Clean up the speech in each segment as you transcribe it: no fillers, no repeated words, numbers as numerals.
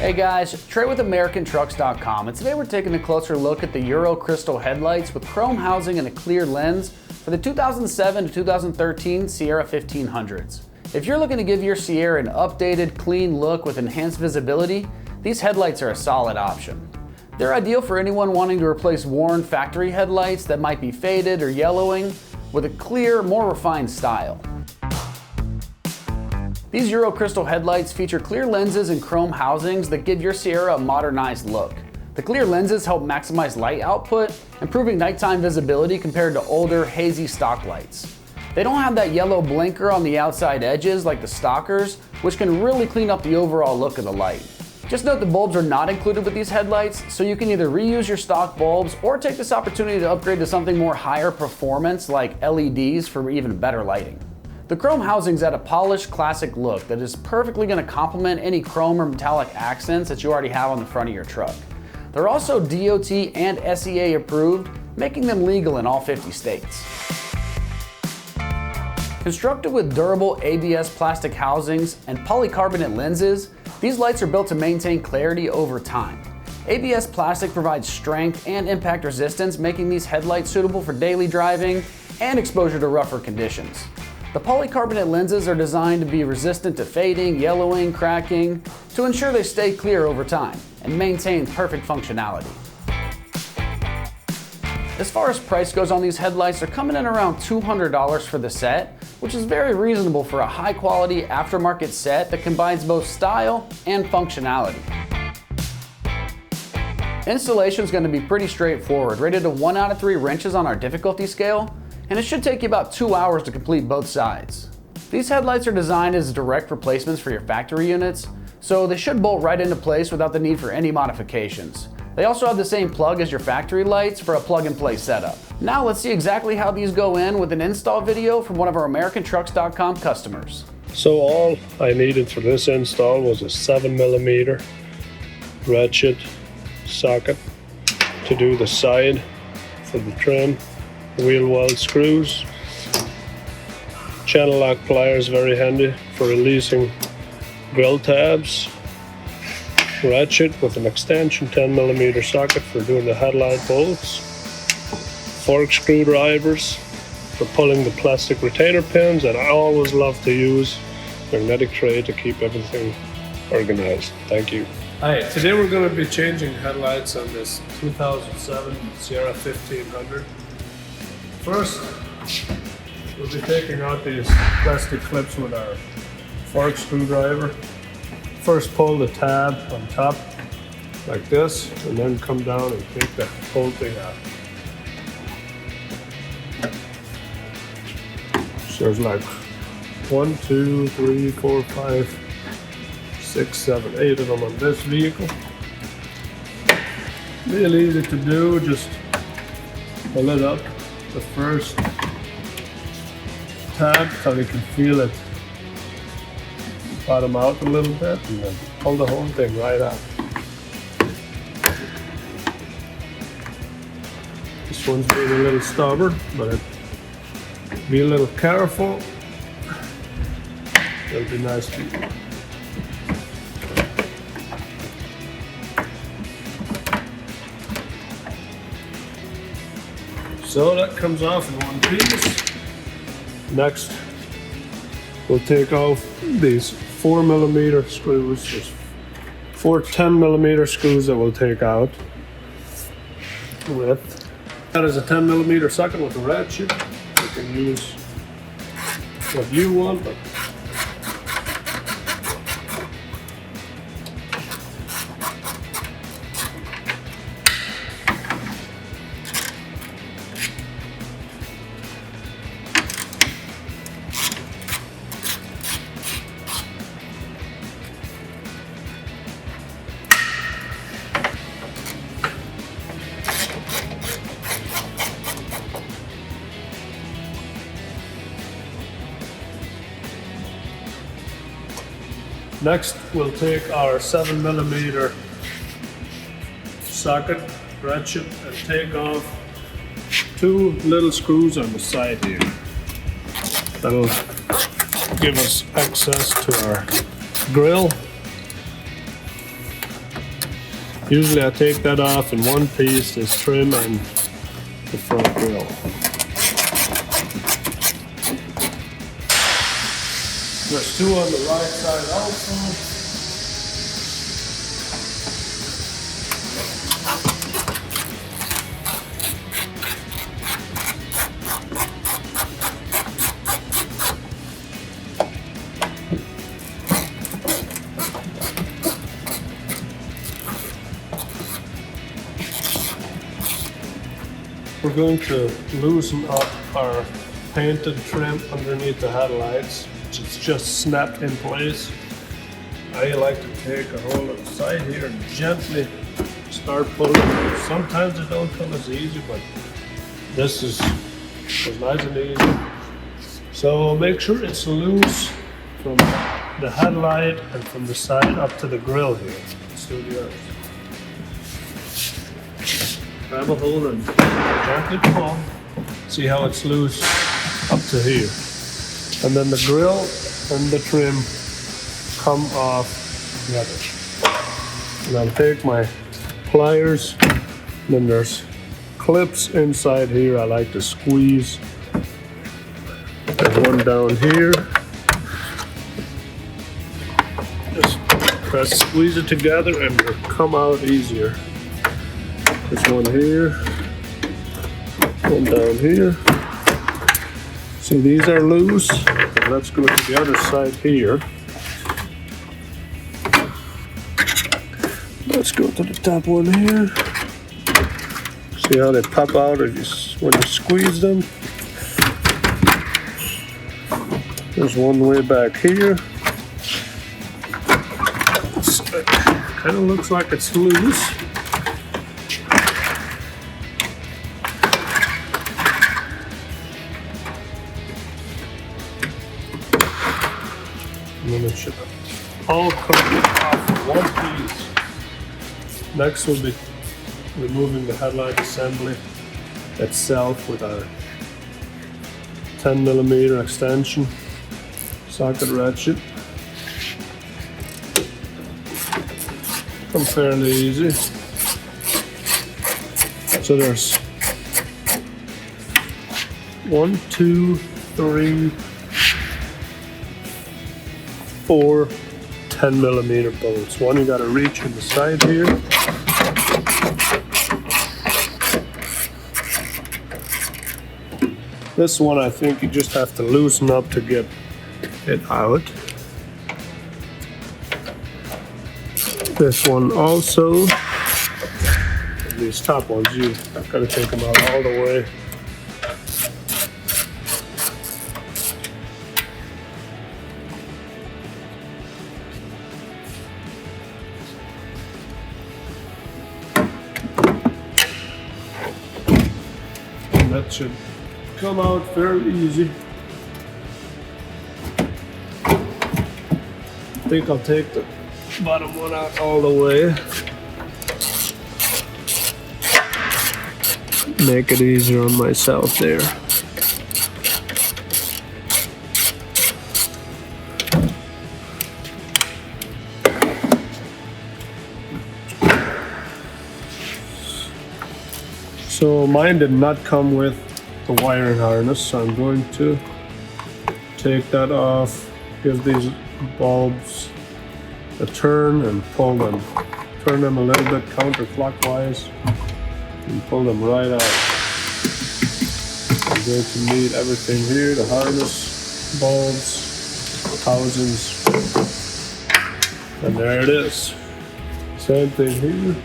Hey guys, Trey with AmericanTrucks.com, and today we're taking a closer look at the Euro Crystal headlights with chrome housing and a clear lens for the 2007 to 2013 Sierra 1500s. If you're looking to give your Sierra an updated, clean look with enhanced visibility, these headlights are a solid option. They're ideal for anyone wanting to replace worn factory headlights that might be faded or yellowing with a clear, more refined style. These Euro Crystal headlights feature clear lenses and chrome housings that give your Sierra a modernized look. The clear lenses help maximize light output, improving nighttime visibility compared to older, hazy stock lights. They don't have that yellow blinker on the outside edges like the stockers, which can really clean up the overall look of the light. Just note the bulbs are not included with these headlights, so you can either reuse your stock bulbs or take this opportunity to upgrade to something more higher performance like LEDs for even better lighting. The chrome housings add a polished, classic look that is perfectly going to complement any chrome or metallic accents that you already have on the front of your truck. They're also DOT and SEA approved, making them legal in all 50 states. Constructed with durable ABS plastic housings and polycarbonate lenses, these lights are built to maintain clarity over time. ABS plastic provides strength and impact resistance, making these headlights suitable for daily driving and exposure to rougher conditions. The polycarbonate lenses are designed to be resistant to fading, yellowing, cracking, to ensure they stay clear over time and maintain perfect functionality. As far as price goes on these headlights, they're coming in around $200 for the set, which is very reasonable for a high quality aftermarket set that combines both style and functionality. Installation is going to be pretty straightforward, rated to 1 out of 3 wrenches on our difficulty scale, and it should take you about 2 hours to complete both sides. These headlights are designed as direct replacements for your factory units, so they should bolt right into place without the need for any modifications. They also have the same plug as your factory lights for a plug-and-play setup. Now let's see exactly how these go in with an install video from one of our AmericanTrucks.com customers. So all I needed for this install was a 7mm ratchet socket to do the side for the trim, wheel well screws, channel lock pliers, very handy for releasing grill tabs, ratchet with an extension 10mm socket for doing the headlight bolts, fork screwdrivers for pulling the plastic retainer pins, and I always love to use magnetic tray to keep everything organized. Thank you. Hi, today we're going to be changing headlights on this 2007 Sierra 1500. First, we'll be taking out these plastic clips with our fork screwdriver. First pull the tab on top like this, and then come down and take the whole thing out. So there's like 1, 2, 3, 4, 5, 6, 7, 8 of them on this vehicle. Real easy to do, just pull it up the first tab so you can feel it bottom out a little bit, and then pull the whole thing right out. This one's being a little stubborn, but be a little careful. It'll be nice to you. So that comes off in one piece. Next, we'll take off these 4mm screws. There's 4 10mm screws that we'll take out with. That is a 10mm socket with a ratchet. You can use what you want, but next, we'll take our 7mm socket ratchet and take off 2 little screws on the side here. That'll give us access to our grill. Usually I take that off in one piece, this trim and the front grill. There's two on the right side also. We're going to loosen up our painted trim underneath the headlights. It's just snapped in place. I like to take a hold of the side here and gently start pulling. Sometimes it don't come as easy, but this is nice and easy. So make sure it's loose from the headlight and from the side up to the grill here. Let's do the others. Grab a hold and gently pull. See how it's loose up to here. And then the grill and the trim come off together. And I'll take my pliers. Then there's clips inside here I like to squeeze. There's one down here. Just squeeze it together and it'll come out easier. There's one here, one down here. See, these are loose. Let's go to the other side here. Let's go to the top one here. See how they pop out when you squeeze them? There's one way back here. It kind of looks like it's loose. And then it should all come off in one piece. Next we'll be removing the headlight assembly itself with our 10mm extension socket ratchet. Come fairly easy. So there's 1, 2, 3, 4 10mm bolts. One you gotta reach in the side here. This one I think you just have to loosen up to get it out. This one also. These top ones, you gotta take them out all the way. That should come out fairly easy. I think I'll take the bottom one out all the way. Make it easier on myself there. So mine did not come with the wiring harness, so I'm going to take that off, give these bulbs a turn and pull them. Turn them a little bit counterclockwise and pull them right out. I'm going to need everything here, the harness, bulbs, housings, and there it is. Same thing here.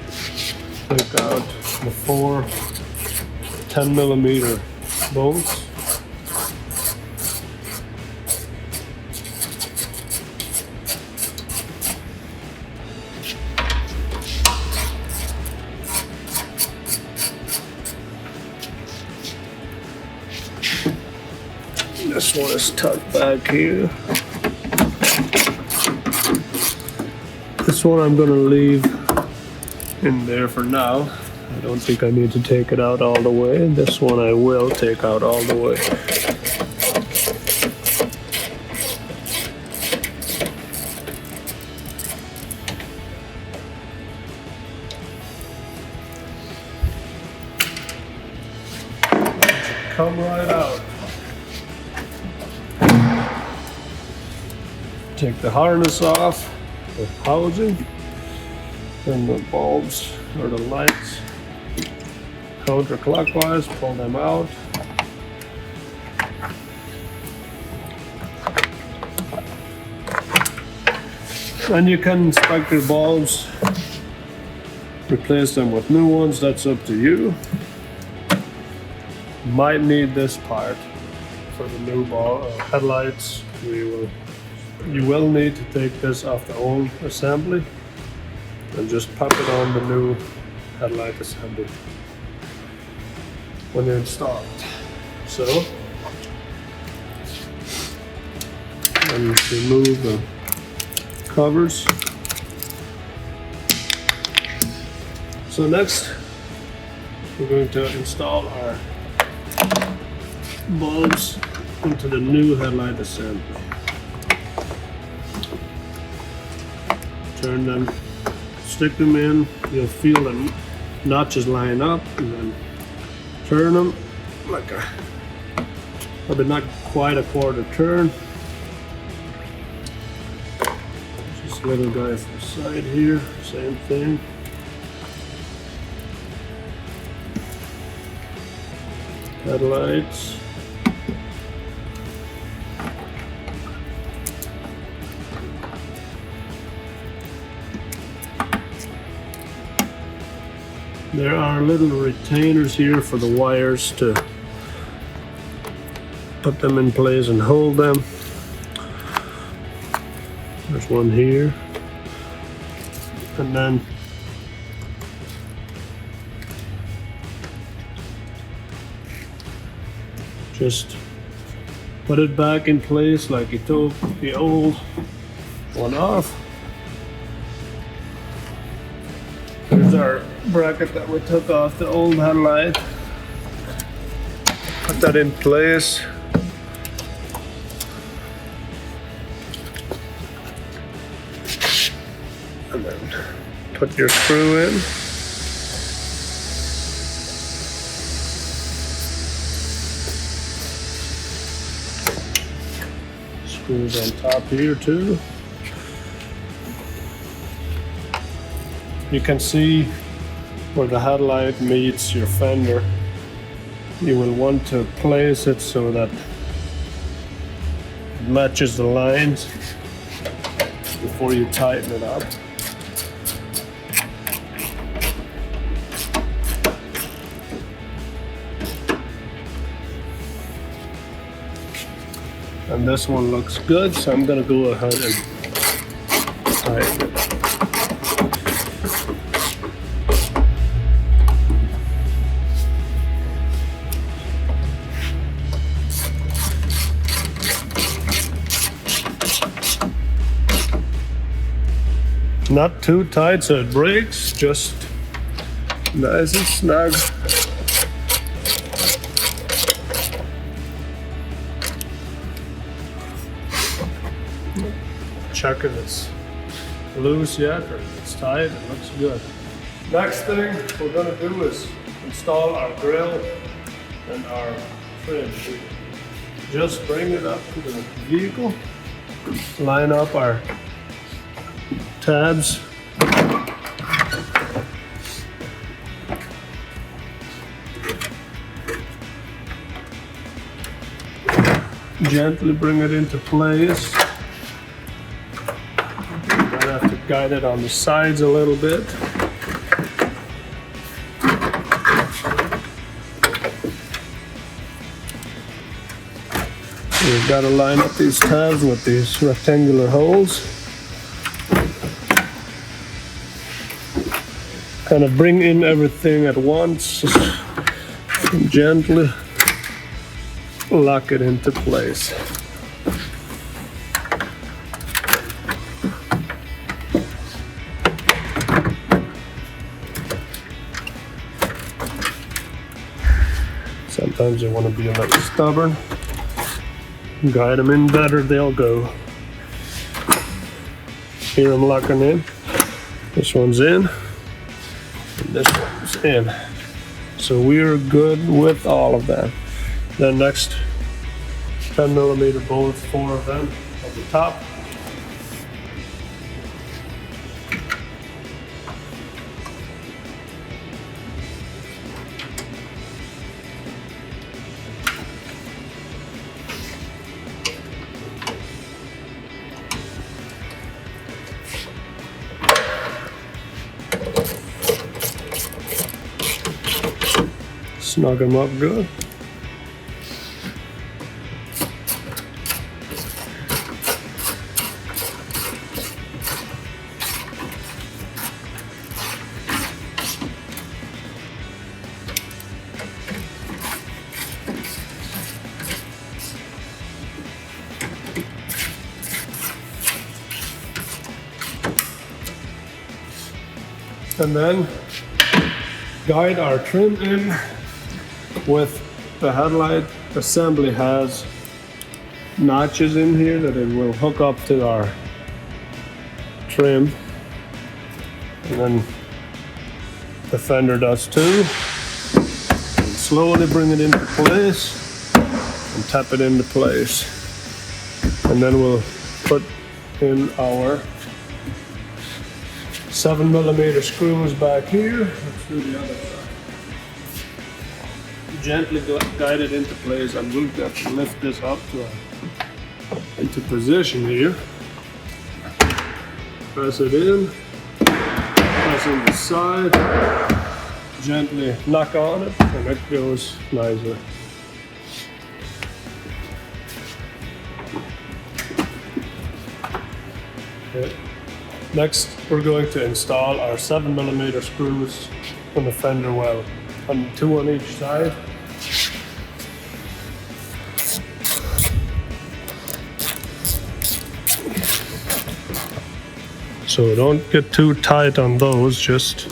Take out the 4 10mm bolts. This one is tucked back here. This one I'm going to leave in there for now. I don't think I need to take it out all the way. This one I will take out all the way. come right out. Take the harness off, the housing, and the bulbs or the lights counterclockwise, pull them out. And you can inspect your bulbs, replace them with new ones, that's up to you. Might need this part for the new headlights. You will need to take this off the old assembly and just pop it on the new headlight assembly when you install it. So, and remove the covers. So next, we're going to install our bulbs into the new headlight assembly. Turn them, stick them in, you'll feel the notches line up, and then turn them like probably not quite a quarter turn. Just a little guy from the side here, same thing. Headlights. There are little retainers here for the wires to put them in place and hold them. There's one here. And then just put it back in place like you took the old one off. There's our bracket that we took off the old headlight. Put that in place. And then put your screw in. Screws on top here too. You can see where the headlight meets your fender. You will want to place it so that it matches the lines before you tighten it up. And this one looks good, so I'm gonna go ahead and tighten it. Not too tight so it breaks, just nice and snug. Check if it's loose yet or if it's tight, it looks good. Next thing we're going to do is install our grill and our trim. Just bring it up to the vehicle, line up our tabs. Gently bring it into place. You might have to guide it on the sides a little bit. You've got to line up these tabs with these rectangular holes. Kind of bring in everything at once and gently lock it into place. Sometimes you want to be a little stubborn. Guide them in better, they'll go. Here I'm locking in. This one's in. And this one's in. So we're good with all of that. Then next, 10mm bolts, 4 of them on the top. Snug them up good. And then guide our trim in with the headlight assembly. Has notches in here that it will hook up to our trim, and then the fender does too. And slowly bring it into place and tap it into place, and then we'll put in our 7mm screws back here. Let's do the other side. Gently guide it into place, and we'll have to lift this up into position here. Press it in, press in the side, gently knock on it, and it goes nicely. Okay. Next, we're going to install our 7mm screws on the fender well, and 2 on each side. So don't get too tight on those, just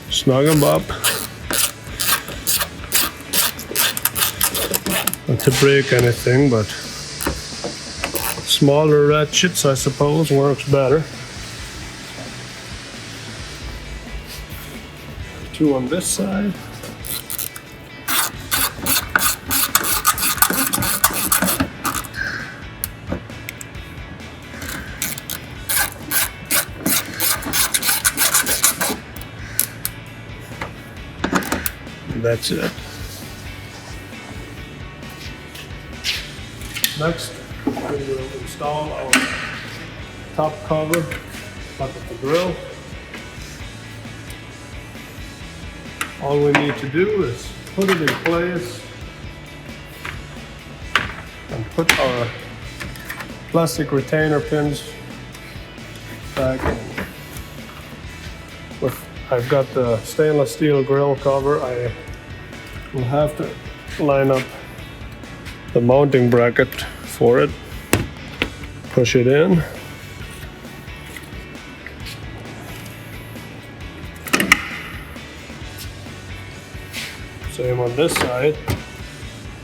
snug them up. Not to break anything, but smaller ratchets, I suppose, works better. 2 on this side. That's it. Next, we will install our top cover up at the grill. All we need to do is put it in place and put our plastic retainer pins back in. I've got the stainless steel grill cover. I will have to line up the mounting bracket for it. Push it in. Same on this side.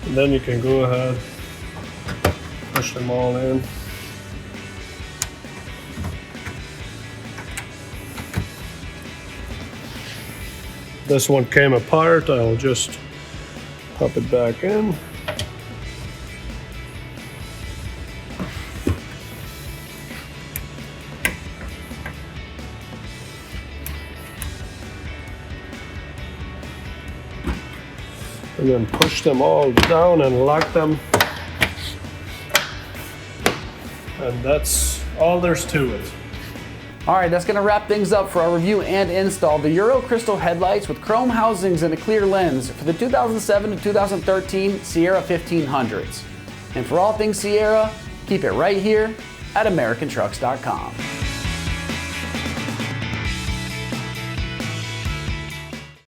And then you can go ahead, push them all in. This one came apart. I'll just pop it back in. And then push them all down and lock them. And that's all there's to it. All right, that's gonna wrap things up for our review and install the Euro Crystal headlights with chrome housings and a clear lens for the 2007 to 2013 Sierra 1500s. And for all things Sierra, keep it right here at AmericanTrucks.com.